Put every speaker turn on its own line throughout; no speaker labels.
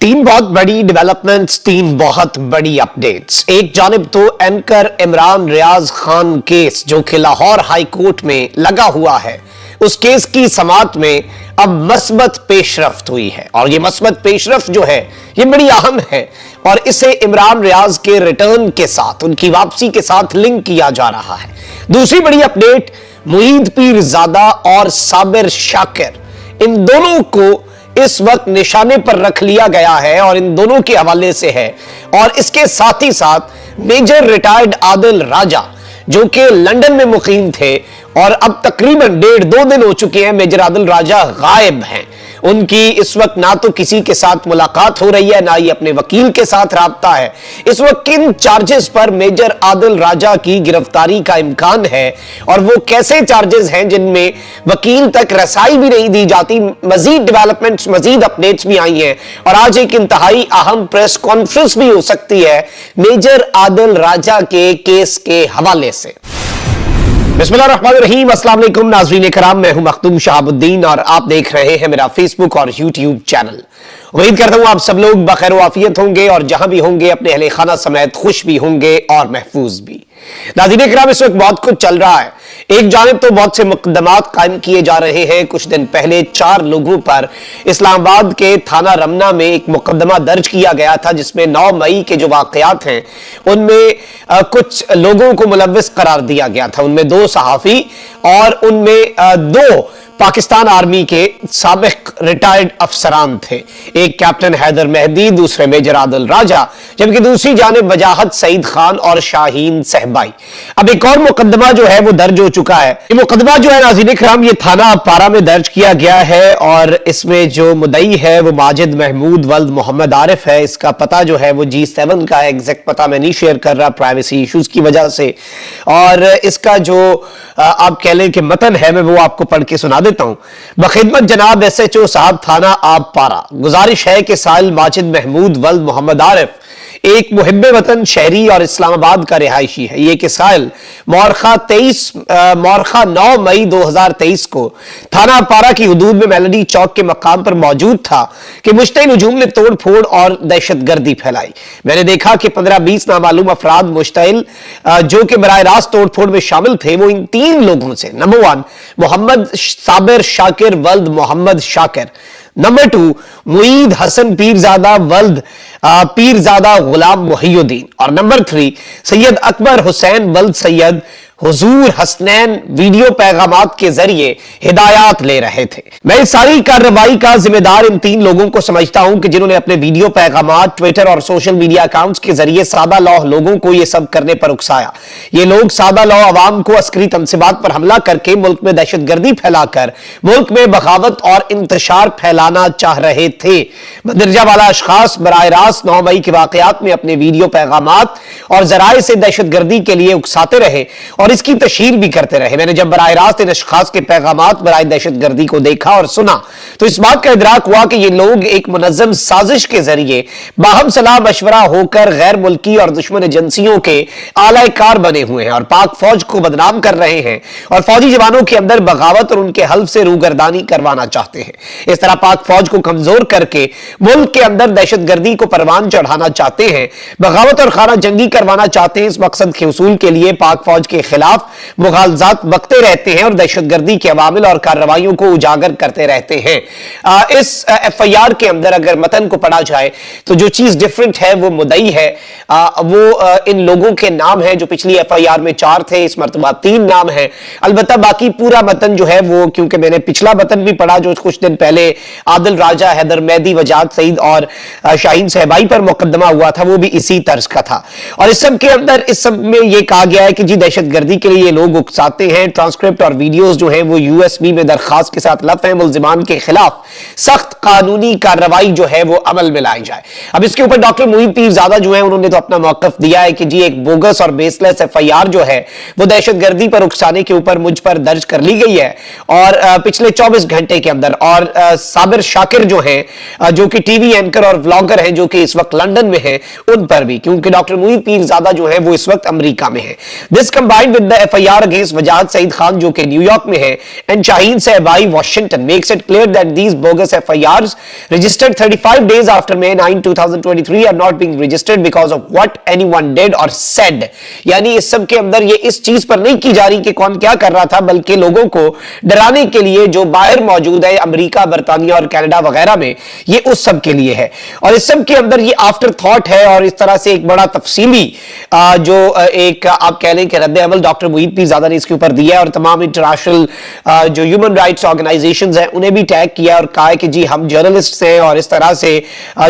तीन बहुत बड़ी डेवलपमेंट्स, तीन बहुत बड़ी अपडेट्स। एक जानिब तो एंकर इमरान रियाज खान केस जो कि लाहौर हाई कोर्ट में लगा हुआ है, उस केस की समाअत में अब मस्बत पेशरफ्त हुई है और ये मस्बत पेशरफ्त जो है ये बड़ी अहम है और इसे इमरान रियाज के रिटर्न के साथ, उनकी वापसी के साथ लिंक किया जा रहा है। दूसरी बड़ी अपडेट, मुईद पीरजादा और साबिर शाकिर, इन दोनों को इस वक्त निशाने पर रख लिया गया है और इन दोनों के हवाले से है। और इसके साथ ही साथ मेजर रिटायर्ड आदिल राजा जो कि लंदन में मुकीम थे और अब तकरीबन 1.5-2 दिन हो चुके हैं मेजर आदिल राजा गायब हैं। उनकी इस वक्त ना तो किसी के साथ मुलाकात हो रही है, ना ही अपने वकील के साथ राब्ता है। इस वक्त किन चार्जेस पर मेजर आदिल राजा की गिरफ्तारी का इम्कान है और वो कैसे चार्जेस हैं जिनमें वकील तक रसाई भी नहीं दी जाती। मजीद डेवलपमेंट्स, मजीद अपडेट्स भी आई हैं और आज एक इंतहाई अहम प्रेस कॉन्फ्रेंस भी हो सकती है मेजर आदिल राजा के केस के हवाले से। बिस्मिल्लाहिर्रहमानिर्रहीम, अस्सलाम वालेकुम नाज़रीन कराम, मैं हूं मखदूम शहाबुद्दीन और आप देख रहे हैं मेरा फेसबुक और यूट्यूब चैनल। उम्मीद करता हूं आप सब लोग बखैर वाफियत होंगे और जहां भी होंगे अपने अहले खाना समेत खुश भी होंगे और महफूज भी। नाज़रीन कराम, इस वक्त बहुत कुछ चल रहा है। एक जानिब तो बहुत से मुकदमात कायम किए जा रहे हैं। कुछ दिन पहले 4 लोगों पर इस्लामाबाद के थाना रमना में एक मुकदमा दर्ज किया गया था जिसमें 9 मई के जो वाकयात हैं उनमें कुछ लोगों को मुलव्विस करार दिया गया था। उनमें 2 सहाफी और उनमें 2 पाकिस्तान आर्मी के साबिक रिटायर्ड अफसरान थे। एक कैप्टन हैदर मेहदी, दूसरे मेजर आदिल राजा, जबकि दूसरी जानिब वजाहत सईद खान और शाहीन सहबाई। अब एक और मुकदमा जो है वो दर्ज हो चुका है। ये मुकदमा जो है नाज़रीन इकराम, ये थाना पारा में दर्ज किया गया है और इसमें जो मुद्दई है वो माजिद महमूद वल्द मोहम्मद आरिफ है। इसका पता जो है वो G7 का है, एग्जैक्ट पता मैं नहीं शेयर कर रहा प्राइवेसी इश्यूज की वजह से। और इसका जो आप कह लें कि मतन है, मैं वो आपको पढ़ के सुना देता हूं। बखिदमत जनाब SHO साहब थाना आब पारा, गुजारिश है कि साहिल माजिद महमूद वल्द मोहम्मद आरिफ एक मुहिब्बे वतन शहरी और इस्लामाबाद का रिहायशी है। ये कि साहिल मौरखा 9 मई 2023 को थाना पारा की हुदूद में मेलोडी चौक के मकाम पर मौजूद था कि मुश्तइल हुजूम ने तोड़ फोड़ और दहशतगर्दी फैलाई। मैंने देखा कि 15-20 नामालूम अफराद मुश्तइल जो कि बराह रास्त तोड़ फोड़ में शामिल थे वो इन 3 लोगों से, नंबर 1 मोहम्मद साबिर शाकिर वल्द मोहम्मद शाकिर, नंबर 2 मुईद हसन पीरजादा वल्द पीरजादा गुलाम मुहियुद्दीन और नंबर 3 सैयद अकबर हुसैन वल्द सैयद हुजूर हसनैन वीडियो पैगामात के जरिए हिदायत ले रहे थे। मैं इस सारी कार्रवाई का जिम्मेदार इन 3 लोगों को समझता हूं कि जिन्होंने अपने वीडियो पैगामात ट्विटर और सोशल मीडिया अकाउंट्स के जरिए सादा लौ लोगों को यह सब करने पर उकसाया। ये लोग सादा लौ अवाम को अस्करी तनसीबात पर हमला करके मुल्क में दहशतगर्दी फैलाकर मुल्क में बगावत और इंतशार फैलाना चाह रहे थे। बदरजा वाला अशखास बराह रास्त 9 मई के वाकयात में अपने वीडियो पैगामात और जराए से दहशतगर्दी के लिए उकसाते रहे और इसकी तशहीर भी करते रहे। मैंने जब बराह रास्त इन अशखास के पैगामात बराए दहशतगर्दी को देखा और सुना तो इस बात का इदराक हुआ कि ये लोग एक मुनज़्ज़म साजिश के जरिए बाहम सलाह मशवरा होकर गैर मुल्की और दुश्मन एजेंसियों के आला कार बने हुए हैं और पाक फौज को बदनाम कर रहे हैं और फौजी जवानों के अंदर बगावत और उनके हल्फ से रूगर्दानी करवाना चाहते हैं। इस तरह पाक फौज को कमजोर करके मुल्क के अंदर दहशतगर्दी को परवान चढ़ाना चाहते हैं, बगावत और खाना जंगी करवाना चाहते हैं। इस मकसद के हुसूल के लिए पाक फौज के खिलाफ मुगालजात बकते रहते हैं और दहशतगर्दी के अवामिल और कार्रवाइयों को उजागर करते रहते हैं। इस FIR के अंदर अगर मतन को पढ़ा जाए तो जो चीज डिफरेंट है वो मुद्दई है, वो इन लोगों के नाम है जो पिछली FIR में 4 थे, इस मर्तबा 3 नाम है। अलबत्ता बाकी पूरा मतन जो है वो, क्योंकि मैंने पिछला मतन भी पढ़ा जो कुछ दिन पहले आदिल राजा, हैदर मेहदी, वजाहत सईद और शाहीन सहबाई पर मुकदमा हुआ था, वो भी इसी तर्ज का था। और इस सब के अंदर इस सब में ये कहा गया है कि जी दहशतगर्दी के लिए ये लोग उकसाते हैं। ट्रांसक्रिप्ट और वीडियोस जो हैं वो USB में दरखास्त के साथ लफ है। मुल्जिमान के खिलाफ सख्त कानूनी कार्रवाई जो है वो अमल में लाई जाए। अब इसके ऊपर डॉक्टर मुईद पीरजादा जो है उन्होंने तो अपना मौकफ दिया है कि जी एक बोगस और बेसलेस FIR जो है वो दहशतगर्दी पर उकसाने के ऊपर मुझ पर दर्ज कर ली गई है और पिछले 24 घंटे के अंदर। और साबिर शाकिर जो है जो कि टीवी एंकर और व्लॉगर हैं जो कि इस वक्त लंदन में है, उन पर भी, क्योंकि डॉक्टर मुईद पीरजादा जो है वो इस वक्त अमेरिका में है। This combined with the FIR against Wajad Saeed Khan जो कि न्यूयॉर्क में है and Shaheen Sehbai Washington makes it clear that these bogus FIRs registered 35 days after May 9, 2023 are not being registered because of what anyone did or said. यानी इस सब के अंदर ये इस चीज पर नहीं की जा रही कि कौन क्या कर रहा था, बल्कि लोगों को डराने के लिए जो बाहर मौजूद है अमेरिका, बर्तानिया और कनाडा वगैरह में, ये उस सब के लिए है। और इस सब के अंदर ये आफ्टर थॉट है और इस तरह से एक बड़ा तफसीली जो एक आप कह लें कि रद्द अमल डॉक्टर मुईद पीरजादा ने इसके ऊपर दिया है और तमाम इंटरनेशनल जो ह्यूमन राइट्स ऑर्गेनाइजेशंस हैं उन्हें भी टैग किया और कहा है कि जी हम जर्नलिस्ट हैं और इस तरह से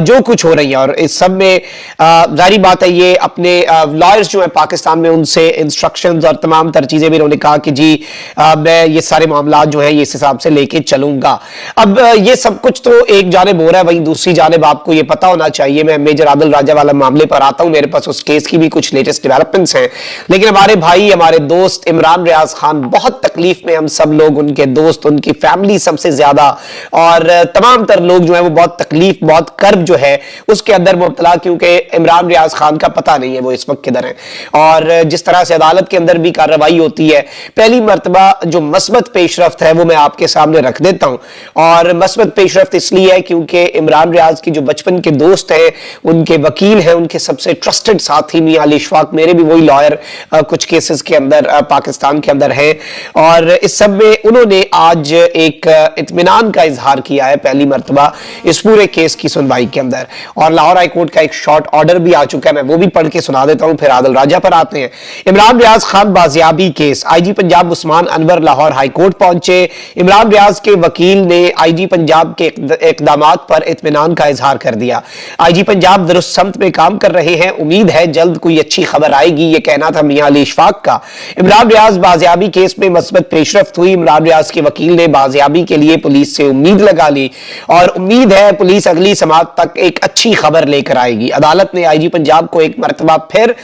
जो कुछ हो रही है। और इस सब में जाहिर बात है ये अपने लॉयर्स जो है पाकिस्तान में उनसे इंस्ट्रक्शंस और तमाम तर चीजें भी उन्होंने कहा कि जी मैं ये सारे मामला जो है इस हिसाब से लेके चलूंगा। अब ये सब कुछ तो एक जानिब हो रहा है, वहीं दूसरी जानिब आपको ये पता होना चाहिए, मैं मेजर आदिल राजा वाला मामले पर आता हूं, मेरे पास उस केस की भी कुछ लेटेस्ट डेवलपमेंट्स हैं। लेकिन हमारे भाई, हमारे दोस्त इमरान रियाज खान बहुत तकलीफ में, हम सब लोग, उनके दोस्त, उनकी फैमिली सबसे ज्यादा और तमाम तर लोग जो है वो बहुत तकलीफ, बहुत कर्ब जो है उसके अंदर मुब्तला, क्योंकि इमरान रियाज खान का पता नहीं है वो इस वक्त किधर है। और जिस तरह से अदालत के अंदर भी कार्रवाई होती है, पहली मर्तबा जो मस्बत पेशरफ्त है वो मैं आपके सामने रख देता हूं। और मस्बत पेशरफ्त इसलिए है क्योंकि इमरान रियाज की जो बचपन के दोस्त हैं, उनके वकील हैं, उनके सबसे ट्रस्टेड साथी मियां अली इशफाक, मेरे भी वही लॉयर कुछ केसेस के अंदर पाकिस्तान के अंदर हैं। और इस सब में उन्होंने आज एक इत्मीनान का इजहार किया है पहली मर्तबा इस पूरे केस की सुनवाई के अंदर। और लाहौर हाई कोर्ट का एक शॉर्ट ऑर्डर भी आ चुका है, मैं वो भी पढ़ के सुना देता हूं, फिर आदिल राजा पर आते हैं। इमरान रियाज खान बाजियाबी case, IG Punjab Usman Anwar Lahore High Court पहुंचे। इमरान रियाज के वकील ने आईजी पंजाब के इकदामात पर इत्मीनान का इजहार कर दिया। आईजी पंजाब दुरुस्त समत में काम कर रहे हैं, उम्मीद है जल्द कोई अच्छी खबर आएगी, ये कहना था मियां अली इशफाक का। इमरान रियाज बाजियाबी केस में मस्बत पेशरफ्त हुई। इमरान रियाज के वकील ने बाजियाबी के लिए पुलिस से उम्मीद लगा ली और उम्मीद है पुलिस अगली समाअत तक एक अच्छी खबर लेकर आएगी। अदालत ने आईजी पंजाब को एक मरतबा फिर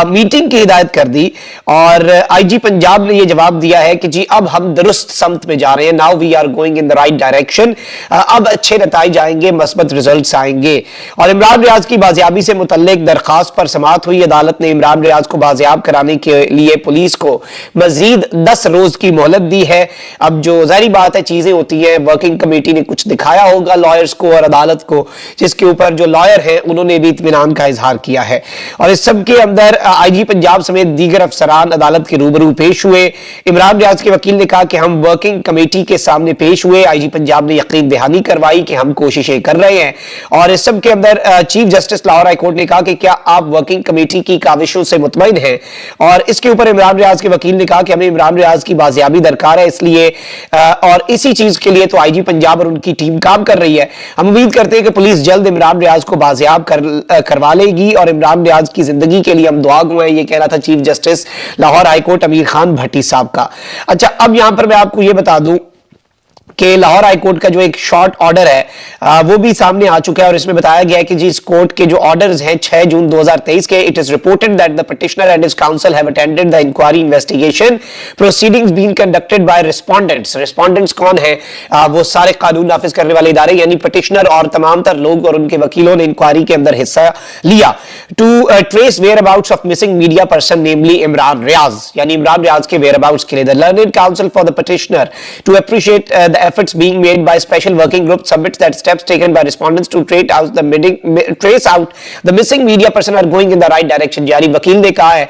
मीटिंग की हिदायत कर दी और आईजी पंजाब ने यह जवाब दिया है कि जी अब हम दुरुस्त समत में जा रहे हैं, now we are going in the right direction, अब अच्छे नताइज आएंगे, मस्बत रिजल्ट्स आएंगे। और इमरान रियाज की बाजियाबी से मुतल्लिक दरखास्त पर समाअत हुई। अदालत ने इमरान रियाज को बाजियाब कराने के लिए पुलिस को मजीद 10 रोज की मोहलत दी है। अब जो जाहिर बात है चीजें होती है, वर्किंग कमेटी ने कुछ दिखाया होगा लॉयर्स को और अदालत को, जिसके ऊपर जो लॉयर है उन्होंने भी इत्मीनान का इजहार किया है। और इस सब के अंदर आईजी पंजाब समेत दीगर अफसरान अदालत के रूबरू पेश हुए। इमरान रियाज के वकील ने कहा कि हम वर्किंग कमेटी के सामने पेश हुए, आईजी पंजाब ने यकीन दहानी करवाई कि हम कोशिशें कर रहे हैं। और इस सब के अंदर chief justice Lahore High court ने कहा कि क्या आप वर्किंग कमेटी की काविशों से मुतमईन हैं। और इसके ऊपर इमरान रियाज के वकील ने कहा कि हमें इमरान रियाज की बाजियाबी दरकार है, इसलिए और इसी चीज के लिए तो आईजी पंजाब और उनकी टीम काम कर रही है। हम उम्मीद करते हैं कि पुलिस जल्द इमरान रियाज को बाजियाब करवा लेगी और इमरान रियाज की जिंदगी के लिए हम दुआ गो हैं, ये कह रहा था chief justice Lahore High court अमीर खान भट्टी साहब का। अच्छा, अब यहां पर मैं आपको ये बता दूं कि लाहौर हाई कोर्ट का जो एक शॉर्ट ऑर्डर है वो भी सामने आ चुका है और इसमें बताया गया है कि जी इस कोर्ट के जो ऑर्डर्स हैं 6 जून 2023 के, it is reported that the petitioner and his counsel have attended the inquiry investigation proceedings being conducted by respondents. Respondents कौन है? वो सारे कानून नाफिज करने वाले इदारे यानी पिटिशनर और तमाम तर लोग और उनके वकीलों ने इंक्वायरी के अंदर हिस्सा लिया to trace whereabouts of missing media person namely Imran Riaz, यानी इमरान रियाज के वेयर अबाउट्स के लिए। The learned counsel for the petitioner to appreciate the efforts being made by special working group submits that steps taken by respondents to trace out the missing media person are going in the right direction। यानी वकील ने कहा है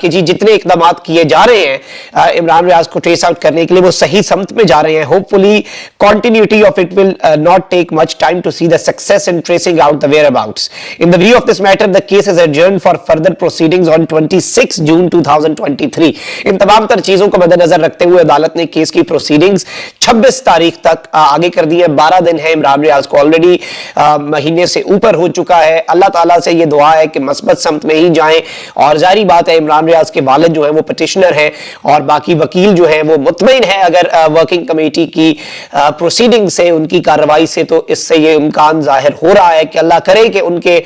कि जी जितने इकदामात किए जा रहे हैं इमरान रियाज को ट्रेस आउट करने के लिए वो सही समत में जा रहे हैं। Hopefully continuity of it will not take much time to see the success in tracing out the whereabouts। In the view of this matter, the case is adjourned for further proceedings on 26 June 2023। इन तमाम तर चीजों को मद्देनजर रखते हुए अदालत ने case की प्रोसीडिंग्स 26 तारीख तक आगे कर दी है। 12 दिन है, इमरान रियाज को ऑलरेडी महीने से ऊपर हो चुका है। अल्लाह ताला से ये दुआ है कि मस्बत समत में ही जाएं और जारी बात है इमरान रियाज के वालिद जो है वो पिटिशनर है और बाकी वकील जो है वो मुतमईन है अगर वर्किंग कमेटी की प्रोसीडिंग से, उनकी कार्रवाई से, तो इससे ये इम्कान जाहिर हो रहा है कि अल्लाह करे कि उनके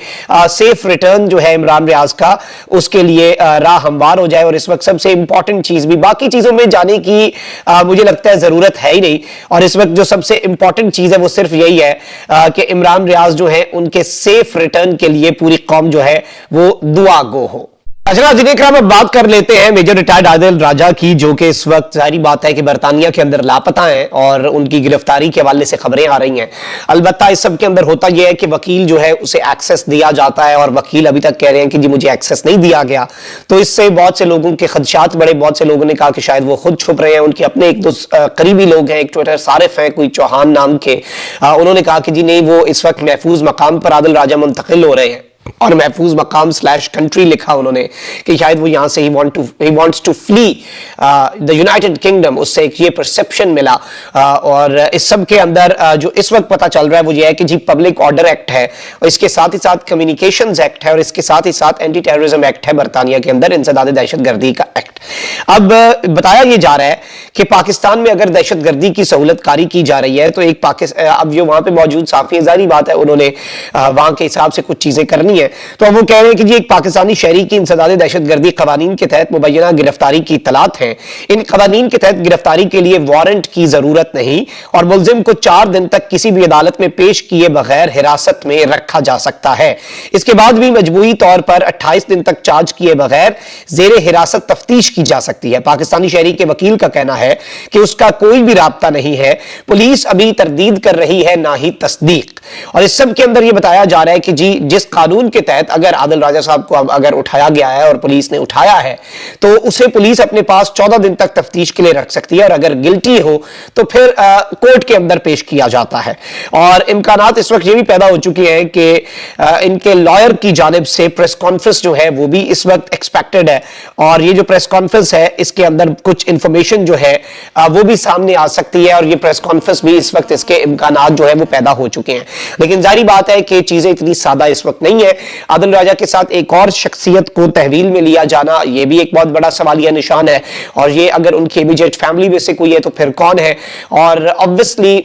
सेफ रिटर्न जो है इमरान रियाज का उसके लिए राह हमवार हो जाए। और इस वक्त सबसे इंपॉर्टेंट चीज भी, बाकी चीजों में जाने की मुझे लगता है जरूरत है ही नहीं, और इस वक्त जो सबसे इंपॉर्टेंट चीज है वो सिर्फ यही है कि इमरान रियाज जो है उनके सेफ रिटर्न के लिए पूरी कौम जो है वो दुआ गो हो। अच्छा नाज़रीन इकराम, अब बात कर लेते हैं मेजर रिटायर्ड आदिल राजा की, जो कि इस वक्त जाहिर बात है कि बरतानिया के अंदर लापता हैं और उनकी गिरफ्तारी के हवाले से खबरें आ रही हैं। अलबत्ता इस सब के अंदर होता यह है कि वकील जो है उसे एक्सेस दिया जाता है और वकील अभी तक कह रहे हैं कि जी मुझे एक्सेस नहीं दिया गया। तो इससे बहुत से लोगों के खदशात बढ़े। बहुत से लोगों ने कहा कि शायद वो खुद छुप रहे हैं। उनके अपने एक दो करीबी लोग हैं, एक ट्विटर सारिफ हैं कोई चौहान नाम के, उन्होंने कहा कि जी नहीं, वो इस वक्त महफूज मकाम पर आदिल राजा मुंतकिल हो रहे हैं और महफूज मकाम /कंट्री लिखा उन्होंने कि शायद वो यहां से ही wants to flee the United Kingdom. उससे एक ये परसेप्शन मिला। और इस सब के अंदर जो इस वक्त पता चल रहा है वो ये है कि जी पब्लिक ऑर्डर एक्ट है और इसके साथ ही साथ कम्युनिकेशंस एक्ट है और इसके साथ ही साथ एंटी टेररिज्म एक्ट है बरतानिया के अंदर, इंसदाद दहशतगर्दी का एक्ट। अब बताया ये जा रहा है कि पाकिस्तान में अगर दहशतगर्दी की सहूलत कारी की जा रही है तो एक अब जो वहां पे मौजूद साफी जारी बात है, उन्होंने वहां के हिसाब से कुछ चीजें करनी है। तो अब वो कह रहे हैं कि जी एक पाकिस्तानी शहरी की इंसदाद दहशतगर्दी कवानीन के तहत मुबैना गिरफ्तारी की इत्तलात है। इन कवानीन के तहत गिरफ्तारी के लिए वारंट की जरूरत नहीं और मुलजिम को 4 दिन तक किसी भी अदालत में पेश किए बगैर हिरासत में रखा जा सकता है। इसके बाद भी मजबूरी तौर पर 28 दिन तक चार्ज किए बगैर जेरे हिरासत तफ्तीश की जा सकती है। पाकिस्तानी शहरी के वकील का कहना है कि उसका कोई भी राब्ता नहीं है। पुलिस अभी तरदीद कर रही है, ना ही तस्दीक। और इस सब के अंदर यह बताया जा रहा है कि जी जिस कानून के तहत अगर आदिल राजा साहब को अगर उठाया गया है और पुलिस ने उठाया है तो उसे पुलिस अपने पास 14 दिन तक तफ्तीश के लिए रख सकती है और अगर गिल्टी हो तो फिर कोर्ट के अंदर पेश किया जाता है। और इम्कानात इस वक्त ये भी पैदा हो चुके हैं कि इनके लॉयर की जानिब से प्रेस कॉन्फ्रेंस जो है वो भी इस वक्त एक्सपेक्टेड है और ये जो प्रेस कॉन्फ्रेंस है इसके अंदर कुछ इंफॉर्मेशन जो है वो भी सामने आ सकती है और ये प्रेस कॉन्फ्रेंस भी इस वक्त इसके इम्कानात जो है वो पैदा हो चुके हैं। लेकिन जारी बात है कि चीजें इतनी सादा इस वक्त नहीं है। आदिल राजा के साथ एक और शख्सियत को तहवील में लिया जाना ये भी एक बहुत बड़ा सवालिया निशान है और ये अगर उनकी इमीडिएट फैमिली में से कोई है तो फिर कौन है। और ऑब्वियसली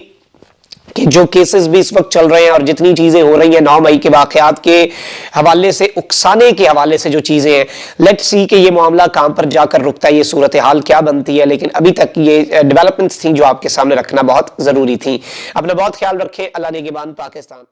कि जो केसेस भी इस वक्त चल रहे हैं और जितनी चीजें हो रही हैं 9 मई के वाकयात के हवाले से, उकसाने के हवाले से जो चीजें हैं, लेट्स सी कि ये मामला कहां पर जाकर रुकता है, ये सूरत हाल क्या बनती है। लेकिन अभी तक ये डेवलपमेंट्स थी जो आपके सामने रखना बहुत जरूरी थी। अपना बहुत ख्याल रखें। अल्लाह निगहबान पाकिस्तान।